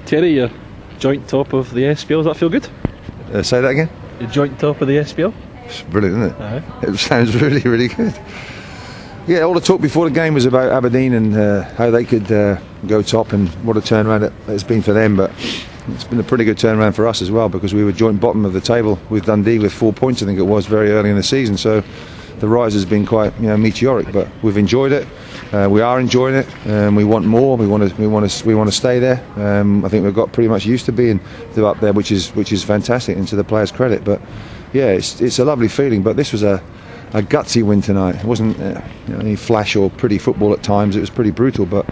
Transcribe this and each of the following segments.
Terry, you're joint top of the SPL, does that feel good? Say that again? You're joint top of the SPL? It's brilliant, isn't it? Uh-huh. It sounds really, really good. Yeah, all the talk before the game was about Aberdeen and how they could go top, and what a turnaround it's been for them. But it's been a pretty good turnaround for us as well, because we were joint bottom of the table with Dundee with 4 points, I think it was, very early in the season. So the rise has been quite meteoric, but we've enjoyed it. We are enjoying it. We want more. We want to stay there. I think we've got pretty much used to being up there, which is fantastic, and to the players' credit. But yeah, it's a lovely feeling. But this was a gutsy win tonight. It wasn't any flash or pretty football at times. It was pretty brutal. But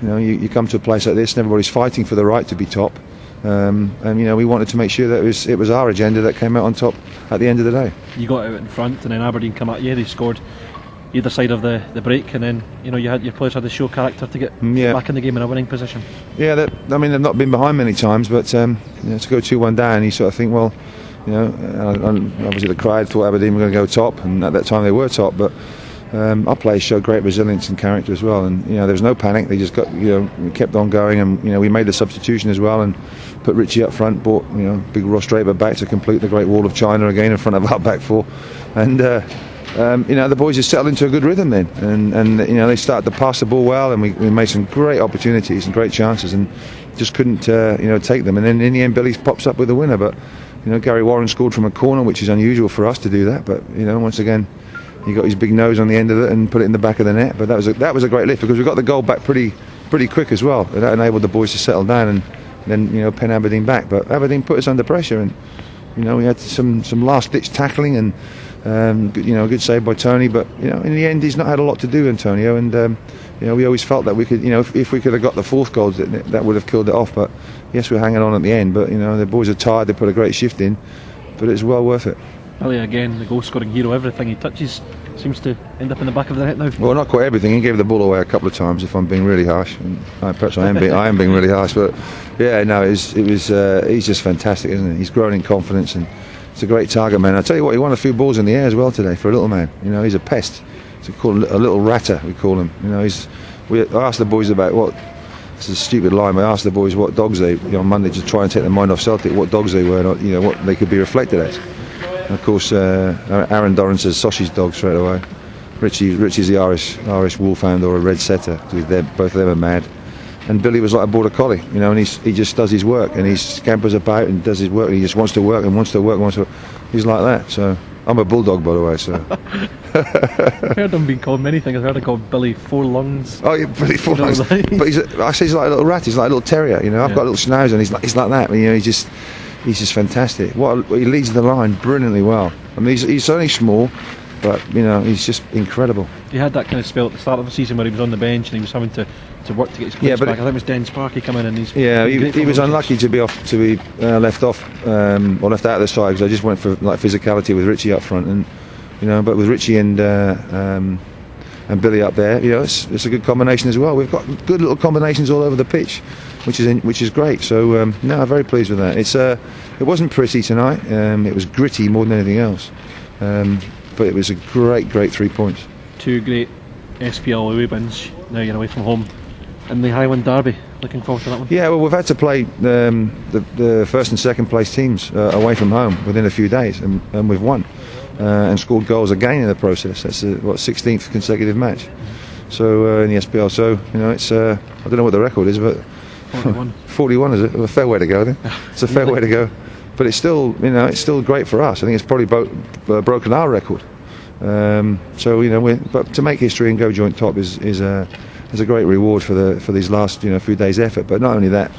you come to a place like this, and everybody's fighting for the right to be top. And we wanted to make sure that it was our agenda that came out on top at the end of the day. You got out in front, and then Aberdeen come at you. They scored either side of the break, and then your players had to show character to get back in the game in a winning position. Yeah, they've not been behind many times, but to go 2-1 down, you sort of think, well, and obviously the crowd thought Aberdeen were going to go top, and at that time they were top, but our players showed great resilience and character as well, and there was no panic. They just got kept on going, and we made the substitution as well and put Richie up front, brought big Ross Draper back to complete the Great Wall of China again in front of our back four, and the boys just settled into a good rhythm then, and they started to pass the ball well, and we made some great opportunities and great chances, and just couldn't take them. And then in the end, Billy pops up with the winner, but Gary Warren scored from a corner, which is unusual for us to do that, but once again he got his big nose on the end of it and put it in the back of the net. But that was a great lift, because we got the goal back pretty quick as well. That enabled the boys to settle down and then pen Aberdeen back. But Aberdeen put us under pressure, and we had some last ditch tackling and good save by Tony. But in the end, he's not had a lot to do, Antonio, and we always felt that we could, if we could have got the fourth goal, that would have killed it off. But yes, we're hanging on at the end. But the boys are tired. They put a great shift in, but it's well worth it. Billy again, the goal scoring hero. Everything he touches seems to end up in the back of the net now. Well, not quite everything. He gave the ball away a couple of times, if I'm being really harsh. And perhaps I am being really harsh, but yeah, no, he's just fantastic, isn't he? He's grown in confidence, and it's a great target man. I tell you what, he won a few balls in the air as well today for a little man. He's a pest. We call him a little ratter. We call him. I asked the boys about what. It's a stupid line. I asked the boys what dogs they on Monday to try and take their mind off Celtic, what dogs they were, and what they could be reflected as. And of course, Aaron Doran says sausage dog straight away. Richie's the Irish wolfhound, or a red setter. Both of them are mad. And Billy was like a border collie, and he just does his work, and he scampers about and does his work, and he just wants to work. He's like that. So I'm a bulldog, by the way. So I've heard him being called many things. I've heard him called Billy Four Lungs. Oh yeah, Billy Four Lungs. But I say he's like a little rat. He's like a little terrier. I've got a little schnauzer, and he's like that. He's just fantastic. He leads the line brilliantly well. I mean, he's only small, but he's just incredible. He had that kind of spell at the start of the season where he was on the bench and he was having to work to get his place back. I think it was Den Sparky coming in. He was unlucky to be left off or left out of the side, because I just went for physicality with Richie up front, and but with Richie and Billy up there, it's a good combination as well. We've got good little combinations all over the pitch, which is great. So I'm very pleased with that. It wasn't pretty tonight. It was gritty more than anything else, but it was a great 3 points. Two great SPL away wins. Now you're away from home in the Highland Derby. Looking forward to that one. Yeah, well, we've had to play the first and second place teams away from home within a few days, and we've won. And scored goals again in the process. That's 16th consecutive match. So in the SPL. So it's I don't know what the record is, but 41. 41 is a fair way to go then. It's a fair way to go, but it's still it's still great for us. I think it's probably broken our record. But to make history and go joint top is a great reward for these last few days' effort. But not only that,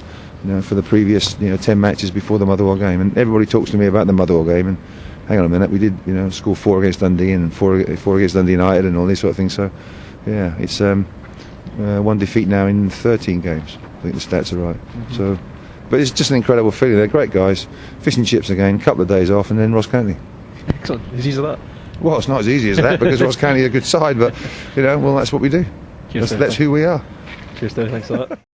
for the previous 10 matches before the Motherwell game, and everybody talks to me about the Motherwell game, and hang on a minute, we did score 4 against Dundee and 4 against Dundee United and all these sort of things. So yeah, it's one defeat now in 13 games. I think the stats are right. Mm-hmm. So, but it's just an incredible feeling. They're great guys. Fish and chips again, couple of days off, and then Ross County. Excellent. As easy as that? Well, it's not as easy as that, because Ross County are a good side, but well, that's what we do. That's who we are. Cheers, Terry. Thanks for that.